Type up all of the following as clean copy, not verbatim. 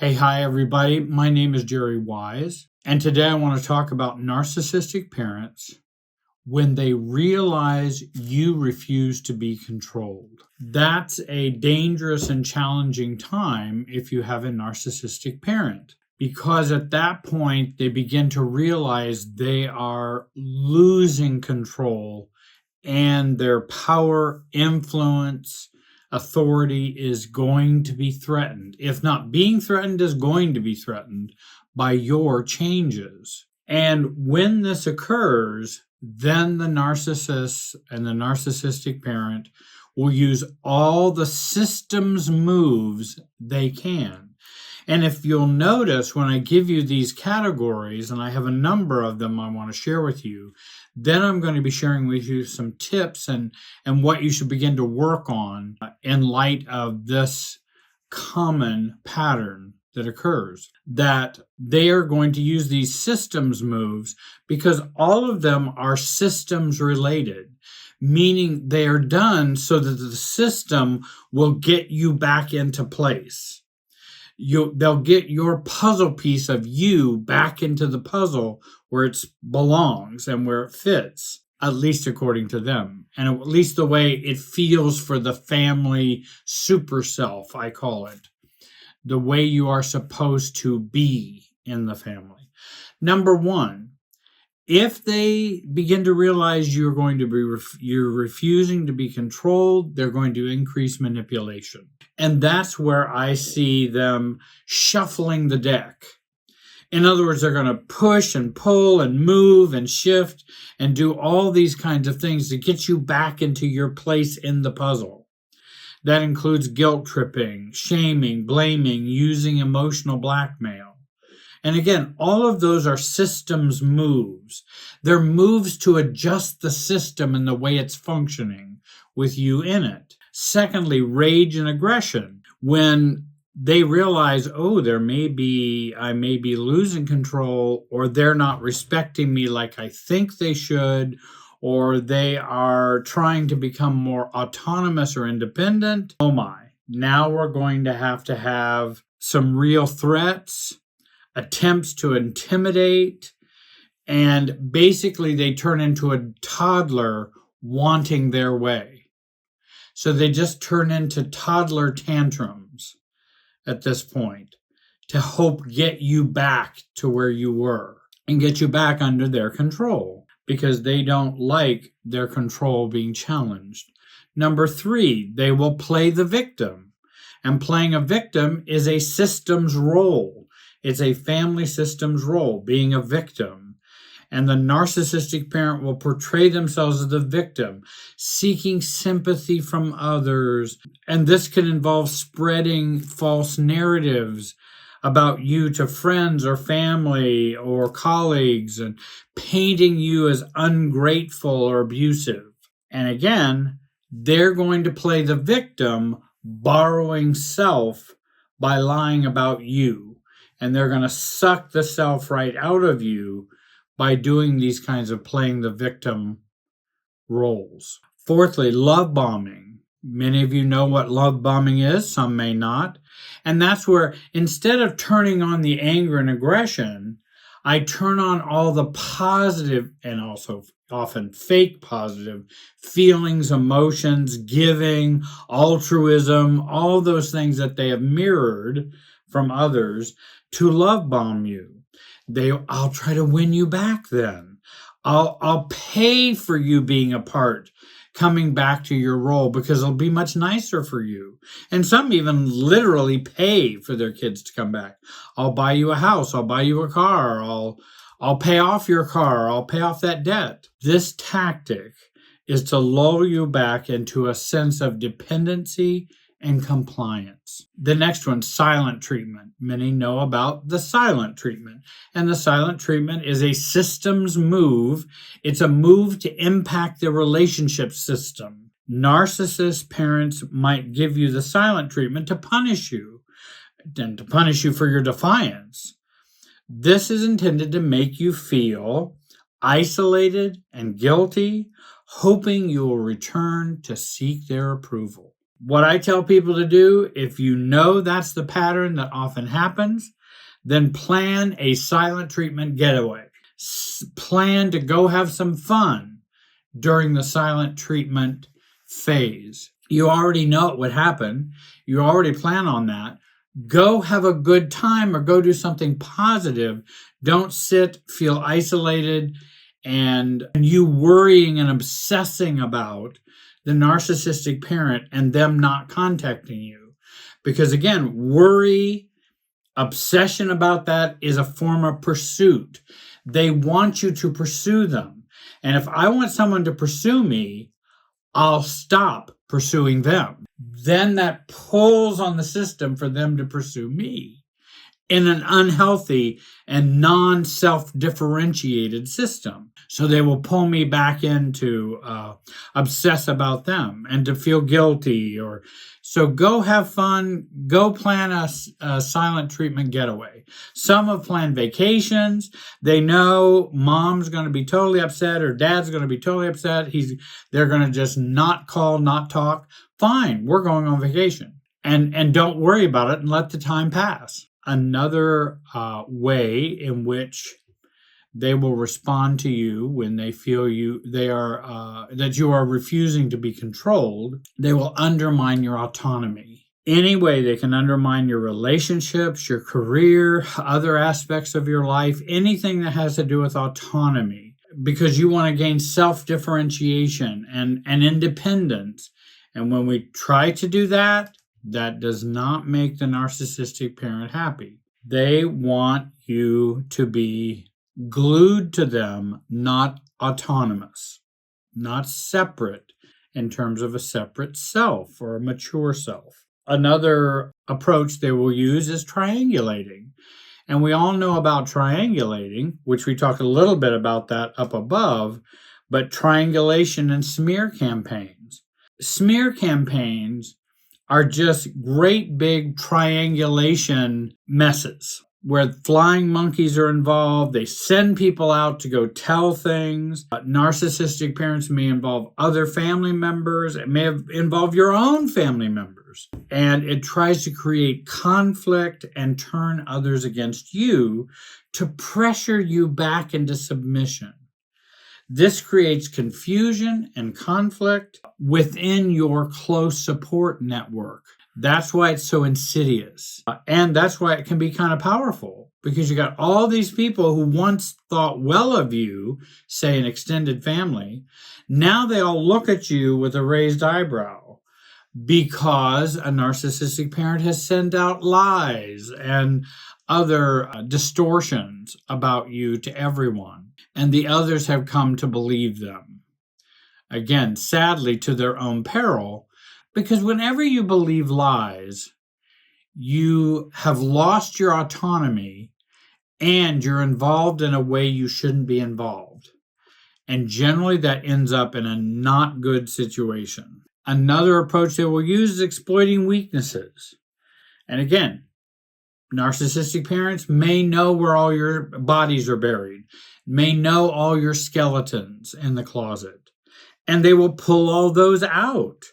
Hi, everybody. My name is Jerry Wise, and today I want to talk about narcissistic parents when they realize you refuse to be controlled. That's a dangerous and challenging time if you have a narcissistic parent, because at that point they begin to realize they are losing control and their power, influence, authority is going to be threatened. If not being threatened, is going to be threatened by your changes. And when this occurs, then the narcissist and the narcissistic parent will use all the systems moves they can. And if you'll notice, when I give you these categories, and I have a number of them I want to share with you, then I'm going to be sharing with you some tips and what you should begin to work on in light of this common pattern that occurs, that they are going to use these systems moves because all of them are systems related, meaning they are done so that the system will get you back into place. They'll get your puzzle piece of you back into the puzzle where it belongs and where it fits, at least according to them, and at least the way it feels for the family super self, I call it, the way you are supposed to be in the family. Number one, if they begin to realize you're refusing to be controlled, they're going to increase manipulation. And that's where I see them shuffling the deck. In other words, they're going to push and pull and move and shift and do all these kinds of things to get you back into your place in the puzzle. That includes guilt tripping, shaming, blaming, using emotional blackmail. And again, all of those are systems moves. They're moves to adjust the system and the way it's functioning with you in it. Secondly, rage and aggression. When they realize, I may be losing control, or they're not respecting me like I think they should, or they are trying to become more autonomous or independent. Oh my, now we're going to have some real threats, attempts to intimidate, and basically they turn into a toddler wanting their way. So they just turn into toddler tantrums at this point to hope get you back to where you were and get you back under their control because they don't like their control being challenged. Number three, they will play the victim. And playing a victim is a systems role. It's a family systems role, being a victim. And the narcissistic parent will portray themselves as the victim, seeking sympathy from others. And this can involve spreading false narratives about you to friends or family or colleagues and painting you as ungrateful or abusive. And again, they're going to play the victim, borrowing self by lying about you. And they're going to suck the self right out of you by doing these kinds of playing the victim roles. Fourthly, love bombing. Many of you know what love bombing is, some may not. And that's where instead of turning on the anger and aggression, I turn on all the positive and also often fake positive feelings, emotions, giving, altruism, all those things that they have mirrored from others to love bomb you. I'll try to win you back then. I'll pay for you being a part, coming back to your role because it'll be much nicer for you. And some even literally pay for their kids to come back. I'll buy you a house. I'll buy you a car. I'll pay off your car. I'll pay off that debt. This tactic is to lull you back into a sense of dependency and compliance. The next one, silent treatment. Many know about the silent treatment. And the silent treatment is a systems move. It's a move to impact the relationship system. Narcissist parents might give you the silent treatment to punish you, and to punish you for your defiance. This is intended to make you feel isolated and guilty, hoping you will return to seek their approval. What I tell people to do, if you know that's the pattern that often happens, then plan a silent treatment getaway. Plan to go have some fun during the silent treatment phase. You already know it would happen. You already plan on that. Go have a good time or go do something positive. Don't feel isolated, and you worrying and obsessing about the narcissistic parent and them not contacting you. Because again, worry, obsession about that is a form of pursuit. They want you to pursue them. And if I want someone to pursue me, I'll stop pursuing them. Then that pulls on the system for them to pursue me in an unhealthy and non-self-differentiated system. So they will pull me back into obsess about them and to feel guilty. So go have fun. Go plan a silent treatment getaway. Some have planned vacations. They know mom's going to be totally upset or dad's going to be totally upset. They're going to just not call, not talk. Fine, we're going on vacation. And don't worry about it and let the time pass. Another way in which they will respond to you when they feel that you are refusing to be controlled, they will undermine your autonomy. Any way they can undermine your relationships, your career, other aspects of your life, anything that has to do with autonomy, because you want to gain self-differentiation and independence. And when we try to do that, that does not make the narcissistic parent happy. They want you to be glued to them, not autonomous, not separate in terms of a separate self or a mature self. Another approach they will use is triangulating. And we all know about triangulating, which we talked a little bit about that up above, but triangulation and smear campaigns. Smear campaigns are just great big triangulation messes where flying monkeys are involved. They send people out to go tell things. Narcissistic parents may involve other family members. It may involve your own family members. And it tries to create conflict and turn others against you to pressure you back into submission. This creates confusion and conflict within your close support network. That's why it's so insidious. And that's why it can be kind of powerful, because you got all these people who once thought well of you, say an extended family. Now they all look at you with a raised eyebrow because a narcissistic parent has sent out lies and other distortions about you to everyone. And the others have come to believe them. Again, sadly, to their own peril, because whenever you believe lies, you have lost your autonomy and you're involved in a way you shouldn't be involved. And generally that ends up in a not good situation. Another approach they will use is exploiting weaknesses. And again, narcissistic parents may know where all your bodies are buried, may know all your skeletons in the closet, and they will pull all those out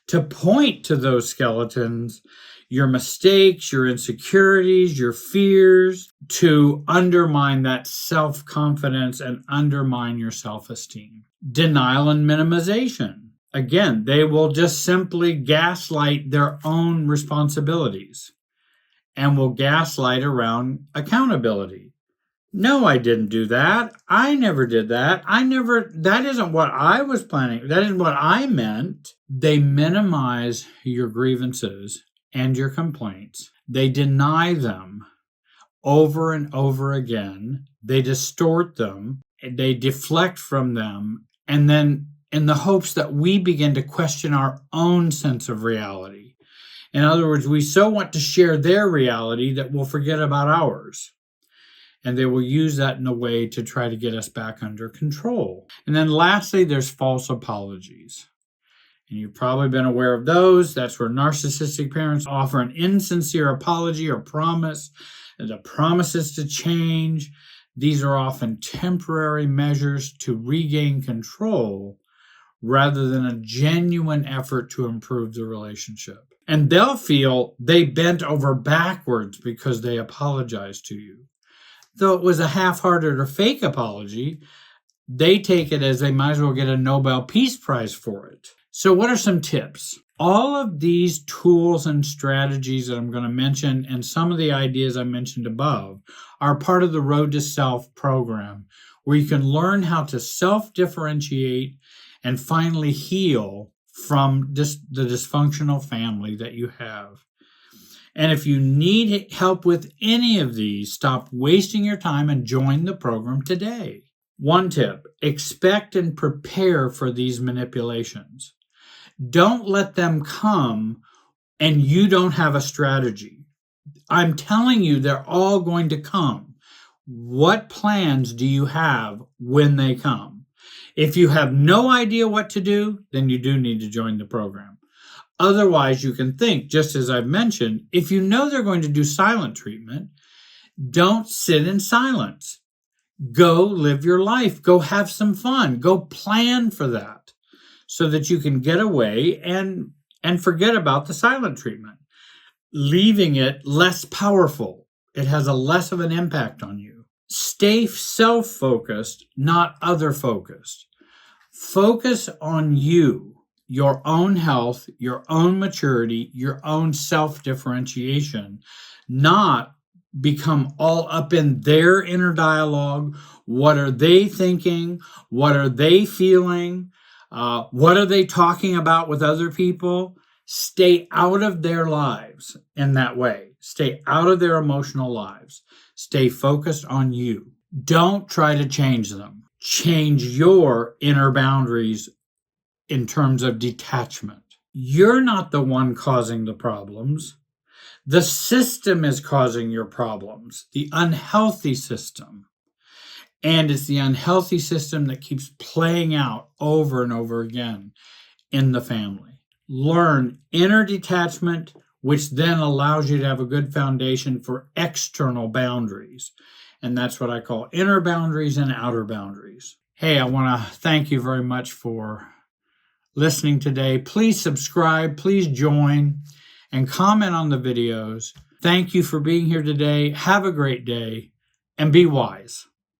to point to those skeletons, your mistakes, your insecurities, your fears, to undermine that self-confidence and undermine your self-esteem. Denial and minimization. Again, they will just simply gaslight their own responsibilities and will gaslight around accountability. No, I didn't do that. I never did that. That isn't what I was planning. That isn't what I meant. They minimize your grievances and your complaints. They deny them over and over again. They distort them. They deflect from them. And then in the hopes that we begin to question our own sense of reality. In other words, we so want to share their reality that we'll forget about ours. And they will use that in a way to try to get us back under control. And then lastly, there's false apologies. And you've probably been aware of those. That's where narcissistic parents offer an insincere apology or promise, and the promises to change. These are often temporary measures to regain control rather than a genuine effort to improve the relationship. And they'll feel they bent over backwards because they apologized to you. Though it was a half-hearted or fake apology, they take it as they might as well get a Nobel Peace Prize for it. So what are some tips? All of these tools and strategies that I'm going to mention and some of the ideas I mentioned above are part of the Road to Self program, where you can learn how to self-differentiate and finally heal from the dysfunctional family that you have. And if you need help with any of these, stop wasting your time and join the program today. One tip, expect and prepare for these manipulations. Don't let them come and you don't have a strategy. I'm telling you, they're all going to come. What plans do you have when they come? If you have no idea what to do, then you do need to join the program. Otherwise, you can think, just as I've mentioned, if you know they're going to do silent treatment, don't sit in silence. Go live your life. Go have some fun. Go plan for that so that you can get away and forget about the silent treatment, leaving it less powerful. It has a less of an impact on you. Stay self-focused, not other-focused. Focus on you, your own health, your own maturity, your own self-differentiation, not become all up in their inner dialogue. What are they thinking? What are they feeling? What are they talking about with other people? Stay out of their lives in that way. Stay out of their emotional lives. Stay focused on you. Don't try to change them. Change your inner boundaries in terms of detachment. You're not the one causing the problems. The system is causing your problems, the unhealthy system. And it's the unhealthy system that keeps playing out over and over again in the family. Learn inner detachment, which then allows you to have a good foundation for external boundaries. And that's what I call inner boundaries and outer boundaries. Hey, I want to thank you very much for listening today. Please subscribe, please join, and comment on the videos. Thank you for being here today. Have a great day, and be wise.